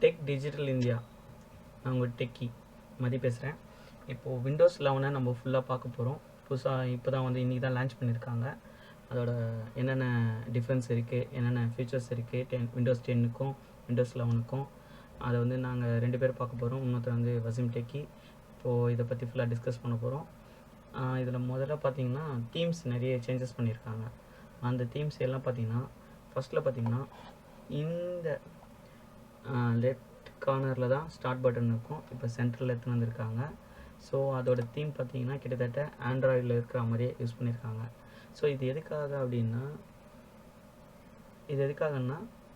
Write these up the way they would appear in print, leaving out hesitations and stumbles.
Tech digital India. நான் உங்கள் techie மதி பேசுகிறேன். இப்போது விண்டோஸ் 11 நம்ம ஃபுல்லாக பார்க்க போகிறோம். புதுசாக இப்போ தான் வந்து இன்றைக்கி தான் லான்ச் பண்ணியிருக்காங்க. அதோட என்னென்ன டிஃப்ரென்ஸ் இருக்குது, என்னென்ன ஃபீச்சர்ஸ் இருக்குது விண்டோஸ் 10க்கும் விண்டோஸ் 11க்கும் அதை வந்து நாங்கள் 2 பேர் பார்க்க போகிறோம். இன்னொருத்தர் வந்து வசீம் டெக்கி. இப்போது இதை பற்றி ஃபுல்லாக டிஸ்கஸ் பண்ண போகிறோம். இதில் முதல்ல பார்த்திங்கன்னா தீம்ஸ் நிறைய சேஞ்சஸ் பண்ணியிருக்காங்க. அந்த தீம்ஸ் எல்லாம் பார்த்திங்கன்னா ஃபஸ்ட்டில் பார்த்திங்கன்னா இந்த லெஃப்ட் கார்னரில் தான் ஸ்டார்ட் பட்டன் இருக்கும். இப்போ சென்டரில் எடுத்துன்னு வந்திருக்காங்க. ஸோ அதோட தீம் பார்த்திங்கன்னா கிட்டத்தட்ட ஆண்ட்ராய்டில் இருக்கிற மாதிரியே யூஸ் பண்ணியிருக்காங்க. ஸோ இது எதுக்காகன்னா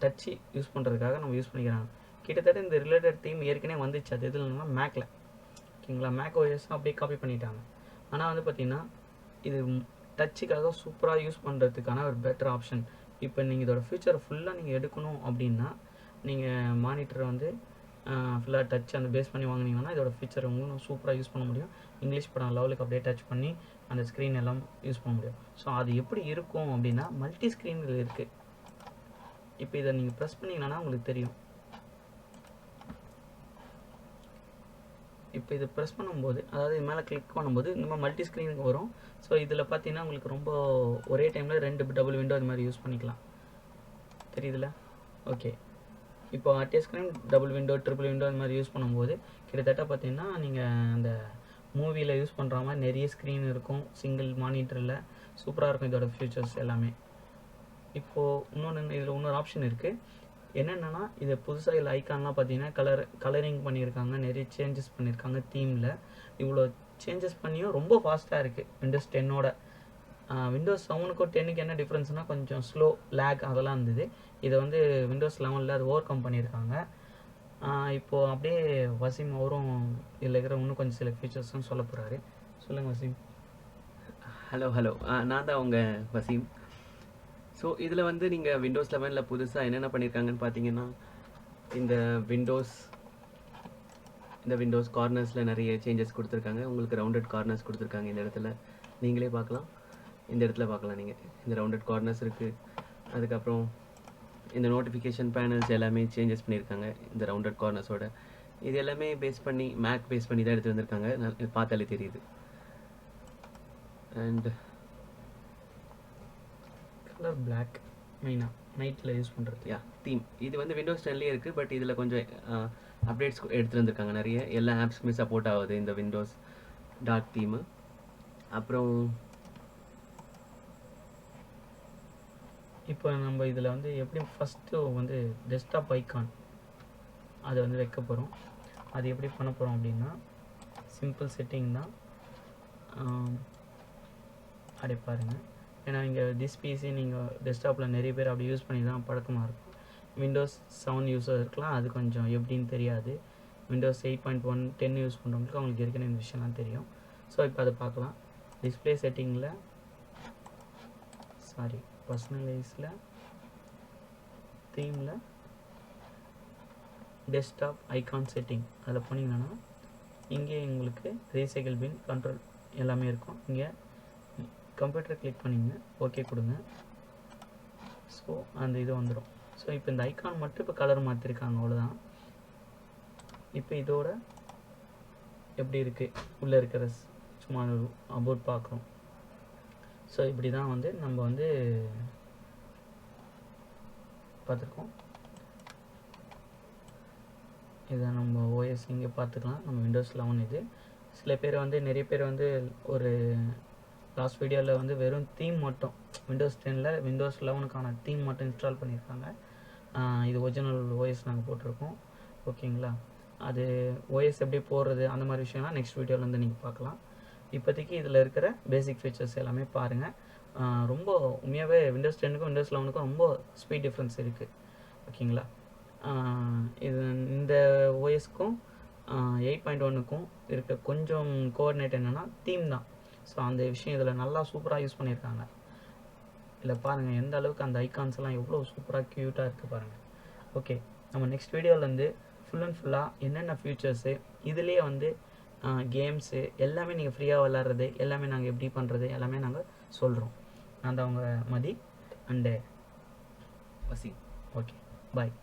டச்சு யூஸ் பண்ணுறதுக்காக நம்ம யூஸ் பண்ணிக்கிறாங்க. கிட்டத்தட்ட இந்த ரிலேட்டட் தீம் ஏற்கனவே வந்துச்சு. அது எதுலன்னா மேக்கில், ஓகேங்களா, மேக் ஓஎஸ் அப்படியே காப்பி பண்ணிட்டாங்க. ஆனால் வந்து பார்த்திங்கன்னா இது டச்சுக்காக சூப்பராக யூஸ் பண்ணுறதுக்கான ஒரு பெட்டர் ஆப்ஷன். இப்போ நீங்கள் இதோட ஃபியூச்சரை ஃபுல்லாக நீங்கள் எடுக்கணும் அப்படின்னா நீங்கள் மானிட்டரை வந்து ஃபுல்லாக டச் அந்த பேஸ் பண்ணி வாங்கினீங்கன்னா இதோட ஃபீச்சர் உங்களுக்கு சூப்பராக யூஸ் பண்ண முடியும். இங்கிலீஷ் படம் லெவலுக்கு அப்படியே டச் பண்ணி அந்த ஸ்க்ரீன் எல்லாம் யூஸ் பண்ண முடியும். ஸோ அது எப்படி இருக்கும் அப்படின்னா மல்டி ஸ்க்ரீனில் இருக்குது. இப்போ இதை நீங்கள் ப்ரெஸ் பண்ணிங்கன்னா உங்களுக்கு தெரியும். இப்போ இது ப்ரெஸ் பண்ணும்போது, அதாவது இது மேலே கிளிக் பண்ணும்போது இந்த மாதிரி மல்டி ஸ்க்ரீனுக்கு வரும். ஸோ இதில் பார்த்தீங்கன்னா உங்களுக்கு ரொம்ப ஒரே டைமில் 2 டபுள் விண்டோ அது மாதிரி யூஸ் பண்ணிக்கலாம். தெரியுதுல்ல? ஓகே. இப்போ அட்டே screen double window triple window அது மாதிரி யூஸ் பண்ணும்போது கிட்டத்தட்ட பார்த்தீங்கன்னா நீங்கள் அந்த மூவியில் யூஸ் பண்ணுற மாதிரி நிறைய ஸ்க்ரீன் இருக்கும் சிங்கிள் மானிட்டரில். சூப்பராக இருக்கும் இதோட ஃபியூச்சர்ஸ் எல்லாமே. இப்போது இதில் இன்னொரு ஆப்ஷன் இருக்குது. என்னென்னா இது புதுசாக இதில் ஐக்கான்லாம் பார்த்தீங்கன்னா கலரிங் பண்ணியிருக்காங்க, நிறைய சேஞ்சஸ் பண்ணியிருக்காங்க தீமில். இவ்வளோ சேஞ்சஸ் பண்ணியும் ரொம்ப ஃபாஸ்ட்டாக இருக்குது விண்டோஸ் 10ஓட. விண்டோஸ் 7க்கும் 10க்கு என்ன டிஃப்ரென்ஸ்னால் கொஞ்சம் ஸ்லோ லேக் அதெல்லாம் இருந்தது. இதை வந்து விண்டோஸ் 11ல் அது ஓவர் கம் பண்ணியிருக்காங்க. இப்போது அப்படியே வசீம் அவரும் இதில் இருக்கிற இன்னும் கொஞ்சம் சில ஃபீச்சர்ஸும் சொல்ல போகிறாரு. சொல்லுங்கள் வசீம். ஹலோ. நான் தான் உங்கள் வசீம். ஸோ இதில் வந்து நீங்கள் விண்டோஸ் 11ல் புதுசாக என்னென்ன பண்ணியிருக்காங்கன்னு பார்த்தீங்கன்னா இந்த விண்டோஸ் கார்னர்ஸில் நிறைய சேஞ்சஸ் கொடுத்துருக்காங்க. உங்களுக்கு ரவுண்டட் கார்னர்ஸ் கொடுத்துருக்காங்க. இந்த இடத்துல நீங்களே பார்க்கலாம். இந்த இடத்துல பார்க்கலாம் நீங்கள். இந்த ரவுண்டட் கார்னர்ஸ் இருக்குது. அதுக்கப்புறம் இந்த நோட்டிஃபிகேஷன் பேனல்ஸ் எல்லாமே சேஞ்சஸ் பண்ணியிருக்காங்க இந்த ரவுண்டட் கார்னர்ஸோட. இது எல்லாமே மேக் பேஸ் பண்ணி தான் எடுத்து வந்திருக்காங்க. பார்த்தாலே தெரியுது. அண்ட் கலர் பிளாக் மெயினாக நைட்டில் யூஸ் பண்ணுறது. தீம் இது வந்து விண்டோஸ் 10லேயே இருக்குது. பட் இதில் கொஞ்சம் அப்டேட்ஸ் எடுத்துகிட்டு வந்திருக்காங்க நிறைய. எல்லா ஆப்ஸுமே சப்போர்ட் ஆகுது இந்த விண்டோஸ் டார்க் தீமு. அப்புறம் இப்போ நம்ம இதில் வந்து எப்படி ஃபஸ்ட்டு வந்து டெஸ்க்டாப் ஐக்கான் அதை வந்து வைக்க போகிறோம். அது எப்படி பண்ண போகிறோம் அப்படின்னா சிம்பிள் செட்டிங் தான். அப்படி பாருங்கள். ஏன்னா இங்கே பிசி நீங்கள் டெஸ்க்டாப்பில் நிறைய பேர் அப்படி யூஸ் பண்ணி தான் பழக்கமாக இருக்கும். விண்டோஸ் 7 யூஸர் இருக்கலாம், அது கொஞ்சம் எப்படின்னு தெரியாது. விண்டோஸ் 8.1 10 யூஸ் பண்ணுறவங்களுக்கு அவங்களுக்கு ஏற்கனவே இந்த விஷயம்லாம் தெரியும். ஸோ இப்போ அதை பார்க்கலாம். டிஸ்பிளே செட்டிங்கில் பர்சனலைஸில் தீமில் டெஸ்க்டாப் ஐகான் செட்டிங் அதில் போனீங்கன்னா இங்கே உங்களுக்கு ரீசைக்கிள் பின் கண்ட்ரோல் எல்லாமே இருக்கும். இங்கே கம்ப்யூட்டர் கிளிக் பண்ணிங்க, ஓகே கொடுங்க. ஸோ அந்த இது வந்துடும். ஸோ இப்போ இந்த ஐக்கான் மட்டும் இப்போ கலர் மாற்றிருக்காங்க, அவ்வளோதான். இப்போ இதோட எப்படி இருக்குது உள்ளே இருக்கிற சும்மா அபவுட் பார்க்குறோம். ஸோ இப்படி தான் வந்து நம்ம வந்து பார்த்துருக்கோம். இதை நம்ம ஓஎஸ் இங்கே பார்த்துக்கலாம். நம்ம விண்டோஸ் 11 இது. சில பேர் வந்து நிறைய பேர் வந்து ஒரு லாஸ்ட் வீடியோவில் வந்து வெறும் தீம் மட்டும் விண்டோஸ் 10ல் விண்டோஸ் 11க்கான தீம் மட்டும் இன்ஸ்டால் பண்ணியிருக்காங்க. இது ஒரிஜினல் ஓஎஸ் நாங்கள் போட்டிருக்கோம், ஓகேங்களா. அது ஓஎஸ் எப்படி போடுறது அந்த மாதிரி விஷயம்லாம் நெக்ஸ்ட் வீடியோவில் வந்து நீங்கள் பார்க்கலாம். இப்போதைக்கு இதில் இருக்கிற பேசிக் ஃபீச்சர்ஸ் எல்லாமே பாருங்கள். ரொம்ப உண்மையாகவே விண்டோஸ் 10க்கும் விண்டோஸ் 11க்கும் ரொம்ப ஸ்பீட் டிஃப்ரென்ஸ் இருக்குது, ஓகேங்களா. இது இந்த ஓஎஸ்க்கும் 8.1க்கும் இருக்க கொஞ்சம் கோஆர்டினேட் என்னென்னா தீம் தான். ஸோ அந்த விஷயம் இதில் நல்லா சூப்பராக யூஸ் பண்ணியிருக்காங்க. இதில் பாருங்கள் எந்த அளவுக்கு அந்த ஐகான்ஸ் எல்லாம் எவ்வளோ சூப்பராக க்யூட்டாக இருக்குது பாருங்கள். ஓகே, நம்ம நெக்ஸ்ட் வீடியோவில் ஃபுல்லாக என்னென்ன ஃபியூச்சர்ஸு இதுலேயே வந்து கேம்ஸு எல்லாமே நீங்கள் ஃப்ரீயாக விளாட்றது எல்லாமே நாங்கள் எப்படி பண்ணுறது எல்லாமே நாங்கள் சொல்கிறோம். நான் தான் அவங்க Mathi and Waseem. Okay, bye.